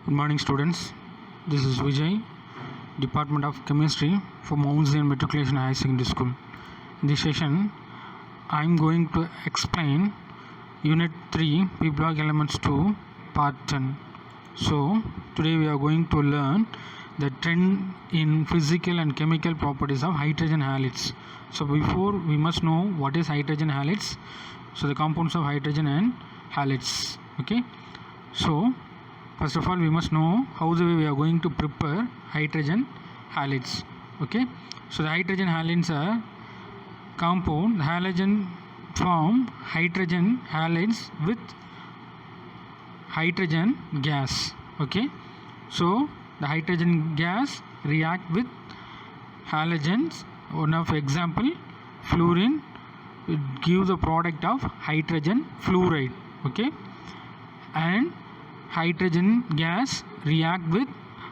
Good morning, students. This is Vijay, Department of Chemistry for Mount Zion Matriculation High Secondary School. In this session, I am going to explain Unit 3 P Block Elements 2 Part 10. So, today we are going to learn the trend in physical and chemical properties of hydrogen halides. So, before we must know what is hydrogen halides. So, the compounds of hydrogen and halides. Okay. So, first of all, we must know how we are going to prepare hydrogen halides. Okay. So, the hydrogen halides are compound. Halogen form hydrogen halides with hydrogen gas. Okay. So, the hydrogen gas react with halogens. One of example, fluorine, it give the product of hydrogen fluoride. Okay. And hydrogen gas react with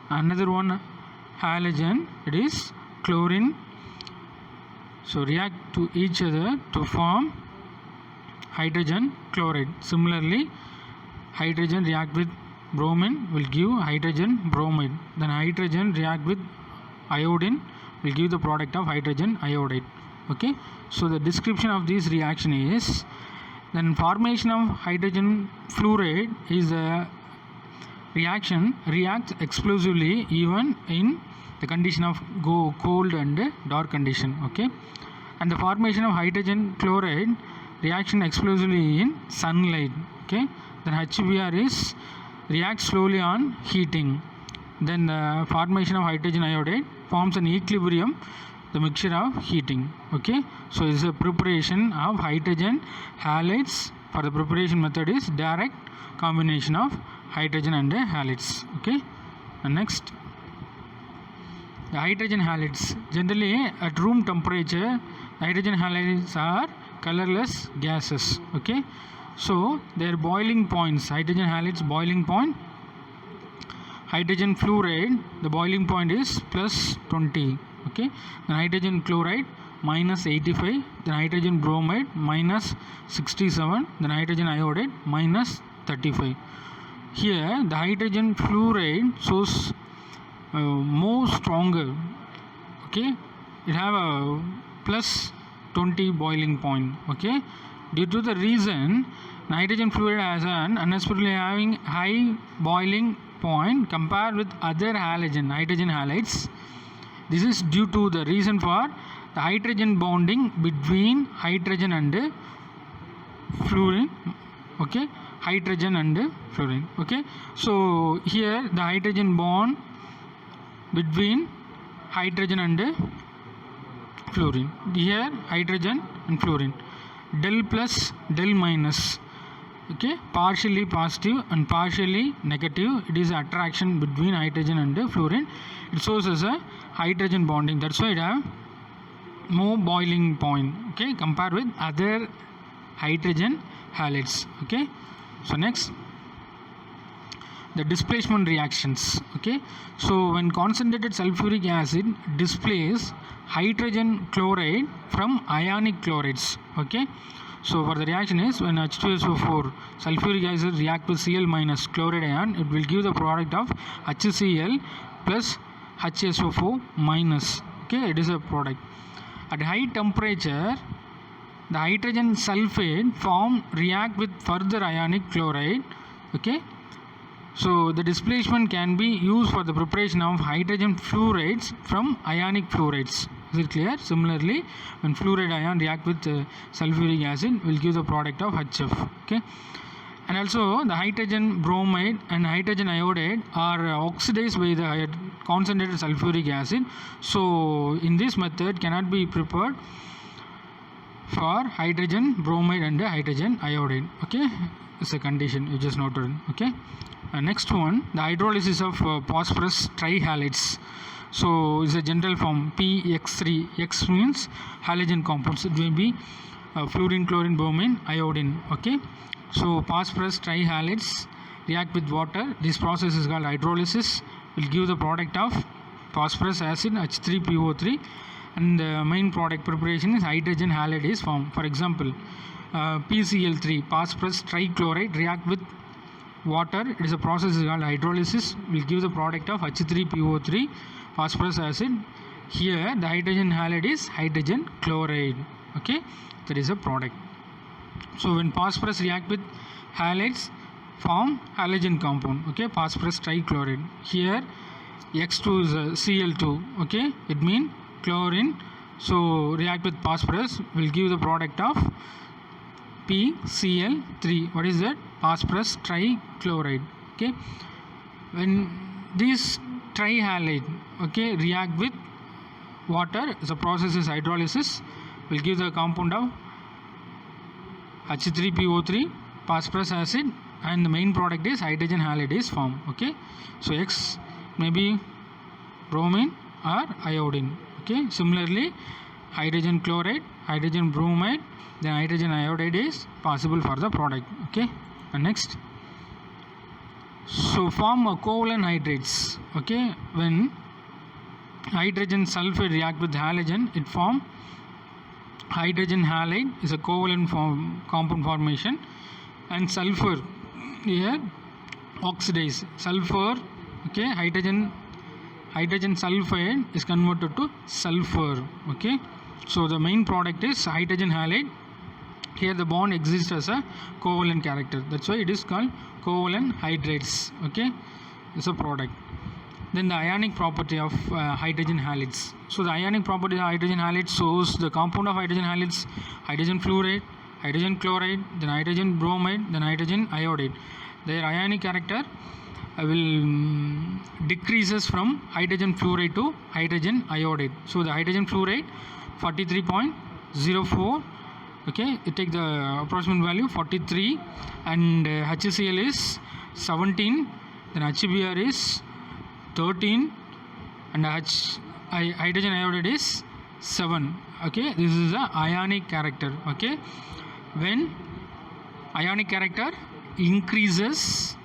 another one halogen, it is chlorine. So react to each other to form hydrogen chloride. Similarly, hydrogen react with bromine will give hydrogen bromide. Then hydrogen react with iodine will give the product of hydrogen iodide. Okay. So the description of this reaction is, then formation of hydrogen fluoride is a reaction reacts explosively even in the condition of cold and dark condition. Okay. And the formation of hydrogen chloride reaction explosively in sunlight. Okay. Then HBr is reacts slowly on heating. Then the formation of hydrogen iodide forms an equilibrium, the mixture of heating. Okay. So this is a preparation of hydrogen halides. For the preparation method is direct combination of hydrogen and halides. Okay. And next, the hydrogen halides. Generally at room temperature, hydrogen halides are colorless gases. Okay. So their boiling points, hydrogen halides boiling point, hydrogen fluoride, the boiling point is plus 20. Okay. Then hydrogen chloride minus 85, then hydrogen bromide minus 67, then hydrogen iodide minus 35. Here the hydrogen fluoride shows more stronger. Okay. It have a plus 20 boiling point. Okay. Due to the reason, hydrogen fluoride has an unexpectedly having high boiling point compared with other halogen hydrogen halides. This is due to the reason for the hydrogen bonding between hydrogen and fluorine. Okay. Hydrogen and fluorine. Okay. So here the hydrogen bond between hydrogen and fluorine. Here hydrogen and fluorine. Del plus, del minus. Okay. Partially positive and partially negative. It is attraction between hydrogen and fluorine. It shows as a hydrogen bonding. That's why it have more boiling point. Okay. Compared with other hydrogen halides. Okay. So next, the displacement reactions. Okay. So when concentrated sulfuric acid displaces hydrogen chloride from ionic chlorides. Okay. So for the reaction is, when H2SO4 sulfuric acid react with Cl minus chloride ion, it will give the product of HCl plus HSO4 minus. Okay. It is a product. At high temperature, the hydrogen sulfate form react with further ionic chloride. Okay. So the displacement can be used for the preparation of hydrogen fluorides from ionic fluorides. Is it clear? Similarly, when fluoride ion react with sulfuric acid, will give the product of HF. Okay. And also the hydrogen bromide and hydrogen iodide are oxidized by the concentrated sulfuric acid. So in this method cannot be prepared for hydrogen bromide and hydrogen iodide. Okay. It's a condition you just noted. Okay. Next one, the hydrolysis of phosphorus trihalides. So is a general form PX3. X means halogen compounds. It may be fluorine, chlorine, bromine, iodine. Okay. So phosphorus trihalides react with water. This process is called hydrolysis. Will give the product of phosphorus acid H3PO3, and the main product preparation is hydrogen halide is formed. For example, PCl3, phosphorus trichloride, react with water, it is a process is called hydrolysis, will give the product of H3PO3 phosphorus acid. Here the hydrogen halide is hydrogen chloride. Okay, that is a product. So when phosphorus react with halides, form halogen compound. Okay, phosphorus trichloride. Here X2 is Cl2. Okay, it means chlorine. So react with phosphorus will give the product of PCl3. What is that? Phosphorus trichloride. Okay, when these trihalide, okay, react with water, the process is hydrolysis, will give the compound of H3PO3 phosphorus acid, and the main product is hydrogen halide is formed. Okay, so X may be bromine or iodine. Okay, similarly hydrogen chloride, hydrogen bromide, then hydrogen iodide is possible for the product. Okay, and next, so form a covalent hydrates. Okay, when hydrogen sulfide react with halogen, it form hydrogen halide, is a covalent compound formation, and sulfur here oxidize sulfur. Okay, hydrogen sulfide is converted to sulfur. Okay, so the main product is hydrogen halide. Here the bond exists as a covalent character, that's why it is called covalent hydrates. Okay, it's a product. Then the ionic property of hydrogen halides. So the ionic property of hydrogen halides shows the compound of hydrogen halides: hydrogen fluoride, hydrogen chloride, then hydrogen bromide, then hydrogen iodide. Their ionic character will decreases from hydrogen fluoride to hydrogen iodide. So the hydrogen fluoride 43.04. Okay, you take the approximate value 43, and HCl is 17, then HBr is 13, and hydrogen iodide is 7. Okay, this is the ionic character. Okay, when ionic character increases,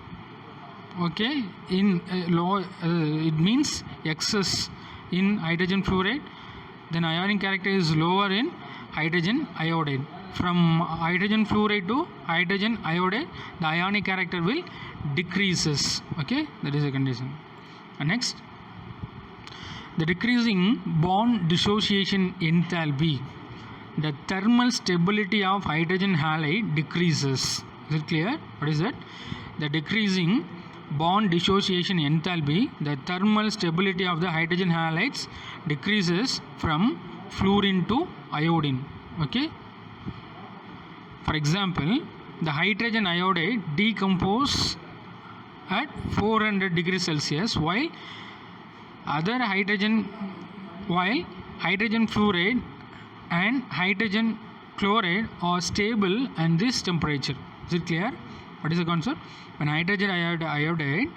okay, in low, it means excess in hydrogen fluoride, then ionic character is lower in hydrogen iodide. From hydrogen fluoride to hydrogen iodide, the ionic character will decreases. Okay, that is a condition. And next, the decreasing bond dissociation enthalpy, the thermal stability of hydrogen halide decreases. Is it clear? What is that? The decreasing bond dissociation enthalpy, the thermal stability of the hydrogen halides decreases from fluorine to iodine. Okay, for example, the hydrogen iodide decompose at 400 degrees Celsius, while hydrogen fluoride and hydrogen chloride are stable at this temperature. Is it clear? What is the concept? When hydrogen iodide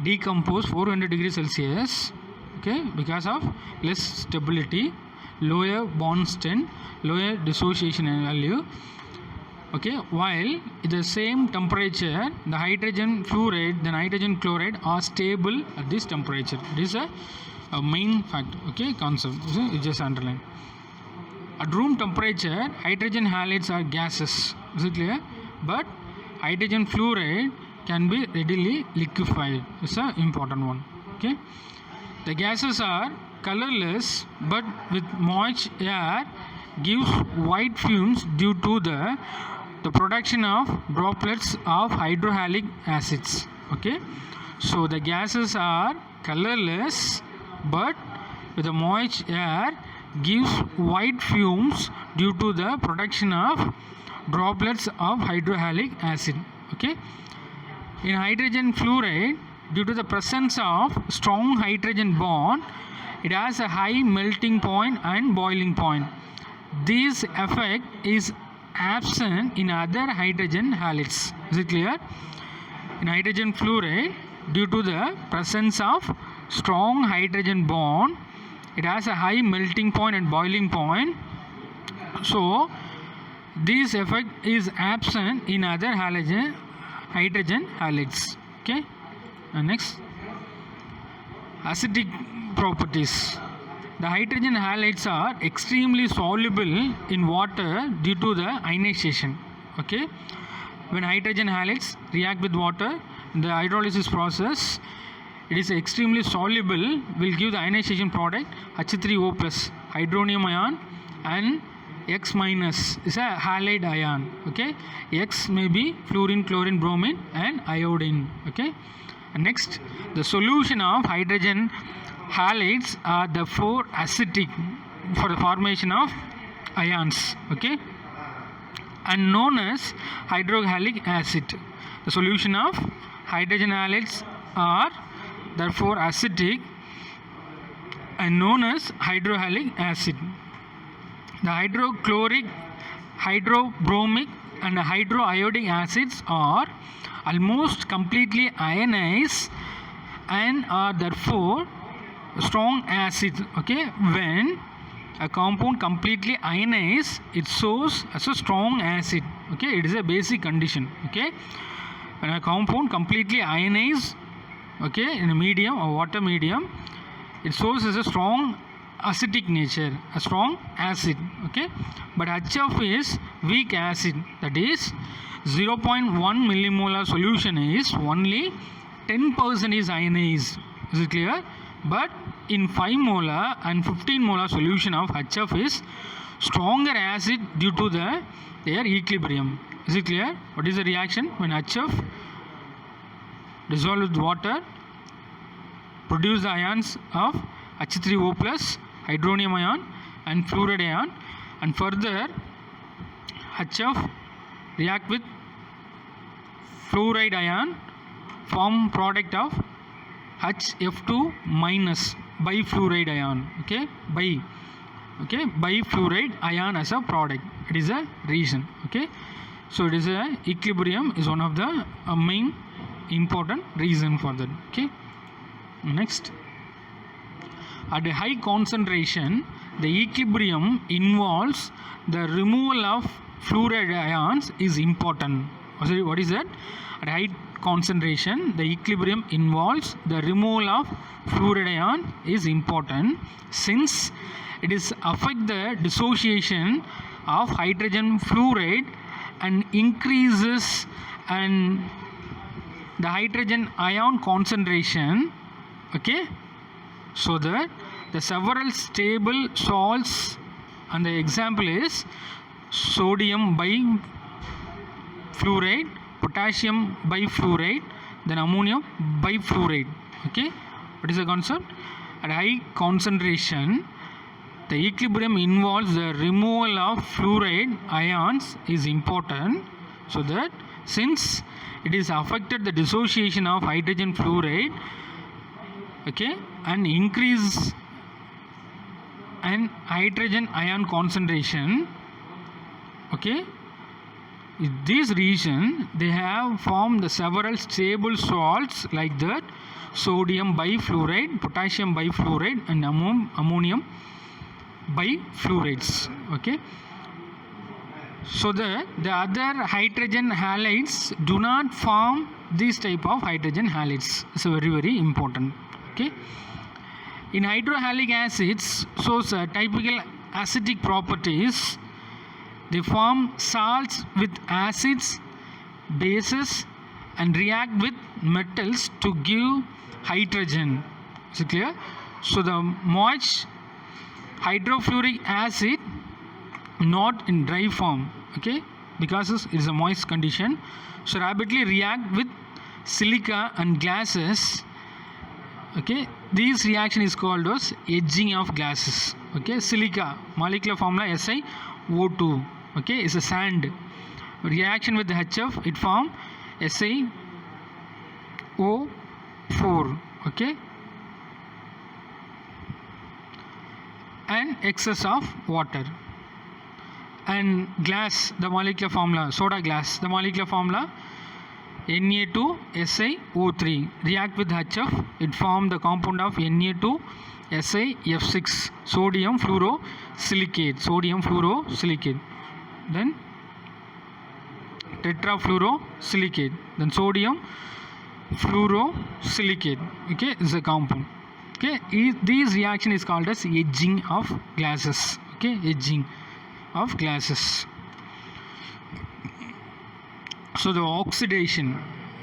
decompose 400 degrees Celsius, okay, because of less stability, lower bond strength, lower dissociation value. Okay, while at the same temperature, the hydrogen fluoride, then hydrogen chloride are stable at this temperature. This is a main fact. Okay, concept. You just underline. At room temperature, hydrogen halides are gases. Is it clear? But hydrogen fluoride can be readily liquefied. It's an important one. Okay, the gases are colorless, but with moist air gives white fumes due to the production of droplets of hydrohalic acids. Okay, so the gases are colorless, but with the moist air gives white fumes due to the production of droplets of hydrohalic acid. Okay, in hydrogen fluoride, due to the presence of strong hydrogen bond, it has a high melting point and boiling point. This effect is absent in other hydrogen halides. Is it clear? In hydrogen fluoride, due to the presence of strong hydrogen bond, it has a high melting point and boiling point. So this effect is absent in other hydrogen halides. Okay, and next, acidic properties. The hydrogen halides are extremely soluble in water due to the ionization. Okay, when hydrogen halides react with water, In the hydrolysis process, it is extremely soluble, will give the ionization product H3O plus hydronium ion, and X minus is a halide ion. Okay, X may be fluorine, chlorine, bromine, and iodine. Okay, and next, the solution of hydrogen halides are therefore acidic for the formation of ions. Okay, and known as hydrohalic acid. The solution of hydrogen halides are therefore acidic and known as hydrohalic acid. The hydrochloric, hydrobromic, and hydroiodic acids are almost completely ionized and are therefore strong acids. Okay, when a compound completely ionized, it shows as a strong acid. Okay, it is a basic condition. Okay, when a compound completely ionized, okay, in a medium or water medium, it shows as a strong acidic nature, a strong acid. Okay, but HF is weak acid, that is 0.1 millimolar solution is only 10% is ionized. Is it clear? But in 5 molar and 15 molar solution of HF is stronger acid due to their equilibrium. Is it clear? What is the reaction when HF dissolved with water produce the ions of H3O plus hydronium ion and fluoride ion, and further HF react with fluoride ion, form product of HF2 minus bifluoride ion. Okay, bifluoride ion as a product. It is a reason. Okay, so it is a equilibrium is one of the main important reason for that. Okay, next, at a high concentration, the equilibrium involves the removal of fluoride ions is important. What is that? At high concentration, the equilibrium involves the removal of fluoride ion is important, since it is affect the dissociation of hydrogen fluoride and increases and the hydrogen ion concentration. Okay, so that the several stable salts, and the example is sodium bifluoride, potassium bifluoride, then ammonium bifluoride. Okay, what is the concept? At high concentration, the equilibrium involves the removal of fluoride ions is important, so that since it is affected the dissociation of hydrogen fluoride, okay, and increase and hydrogen ion concentration. Okay, in this region they have formed the several stable salts like that: sodium bifluoride, potassium bifluoride, and ammonium bifluorides. Okay, so the other hydrogen halides do not form this type of hydrogen halides. It's very important. Okay, in hydrohalic acids shows typical acidic properties. They form salts with acids, bases, and react with metals to give hydrogen. Is it clear? So the moist hydrofluoric acid not in dry form. Okay, because it is a moist condition, so rapidly react with silica and glasses. Okay, this reaction is called as edging of glasses. Okay, silica molecular formula SiO2. Okay, is a sand. Reaction with the HF, it form SiO4. Okay, and excess of water. And glass, the molecular formula, soda glass, the molecular formula Na2SiO3. React with HF, it form the compound of Na2SiF6, sodium fluorosilicate. Then tetrafluorosilicate, then sodium fluorosilicate. Okay, is a compound. Okay, this reaction is called as edging of glasses. Okay, edging of glasses. So the oxidation.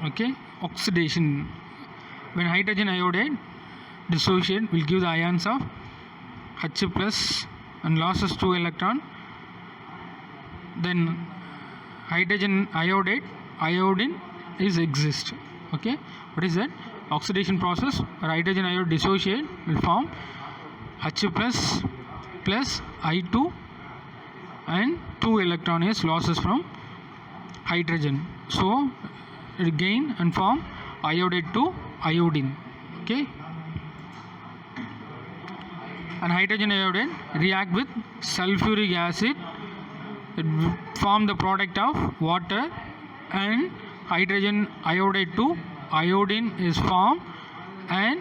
Okay, oxidation. When hydrogen iodide dissociate will give the ions of H plus and losses 2 electron. Then hydrogen iodine is exist. Okay, what is that? Oxidation process, hydrogen iodide dissociate will form H plus plus I2 and 2 electron is losses from hydrogen. So it gain and form iodide to iodine. Okay, and hydrogen iodide react with sulfuric acid. It form the product of water, and hydrogen iodide to iodine is formed, and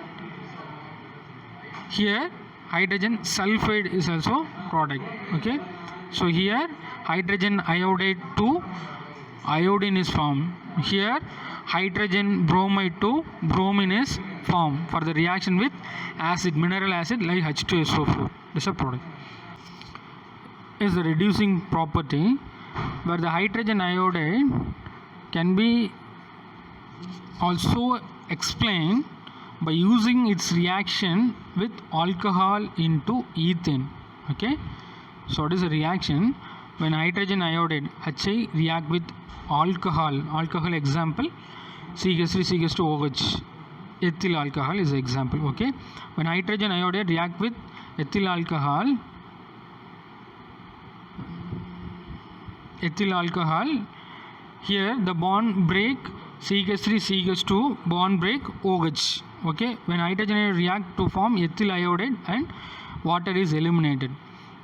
here hydrogen sulfide is also product. Okay, so here hydrogen iodide to iodine is formed. Here hydrogen bromide to bromine is formed for the reaction with acid, mineral acid like H2SO4. This is a product. Is the reducing property where the hydrogen iodide can be also explained by using its reaction with alcohol into ethane. Okay, so it is a reaction when hydrogen iodide HI react with alcohol example CH3 CH2OH, ethyl alcohol is the example. Okay, when hydrogen iodide react with ethyl alcohol, here the bond break CH3 CH2 bond break OH. Okay, when hydrogen iodide react to form ethyl iodide and water is eliminated.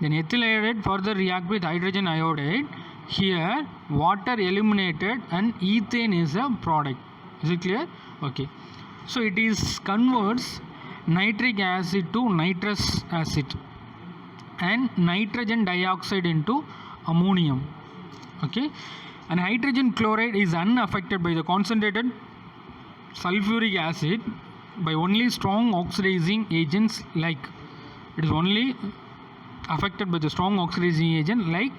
Then ethyl iodide further react with hydrogen iodide. Here water eliminated and ethane is a product. Is it clear? Okay, so it is converts nitric acid to nitrous acid and nitrogen dioxide into ammonium. Okay, and hydrogen chloride is unaffected by the concentrated sulfuric acid by only strong oxidizing agents, like it is only affected by the strong oxidizing agent like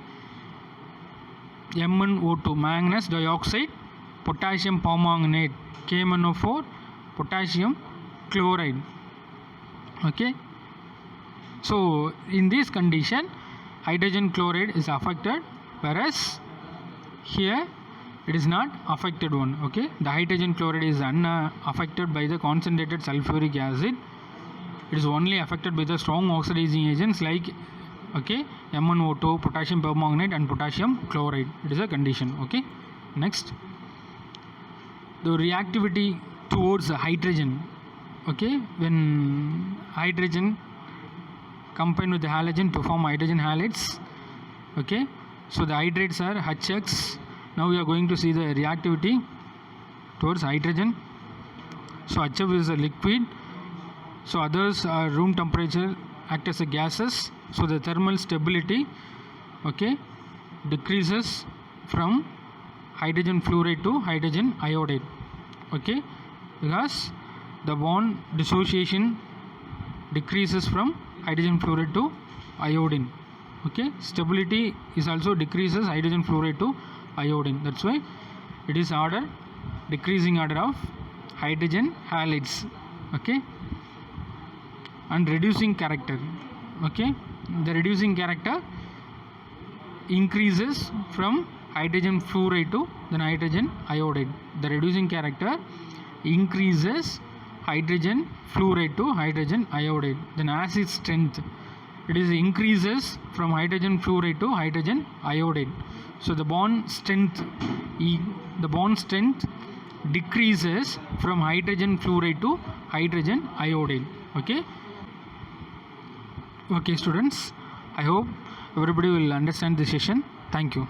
MnO2, manganese dioxide, potassium permanganate, KMnO4, potassium chloride. Okay, so in this condition hydrogen chloride is affected, whereas here it is not affected one. Okay, the hydrogen chloride is unaffected by the concentrated sulfuric acid. It is only affected by the strong oxidizing agents like, okay, MnO2, potassium permanganate and potassium chloride. It is a condition. Okay, next, the reactivity towards hydrogen. Okay, when hydrogen combine with the halogen to form hydrogen halides. Okay, so the hydrates are HX. Now we are going to see the reactivity towards hydrogen. So HF is a liquid, so others are room temperature, act as a gases. So the thermal stability, okay, decreases from hydrogen fluoride to hydrogen iodide. Okay, because the bond dissociation decreases from hydrogen fluoride to iodine. Okay, stability is also decreases hydrogen fluoride to iodine. That's why it is order, decreasing order of hydrogen halides. Okay, and reducing character. Okay, the reducing character increases from hydrogen fluoride to then hydrogen iodide. The reducing character increases hydrogen fluoride to hydrogen iodide. Then acid strength, it is increases from hydrogen fluoride to hydrogen iodide. So the bond strength decreases from hydrogen fluoride to hydrogen iodide. Okay, okay students, I hope everybody will understand this session. Thank you.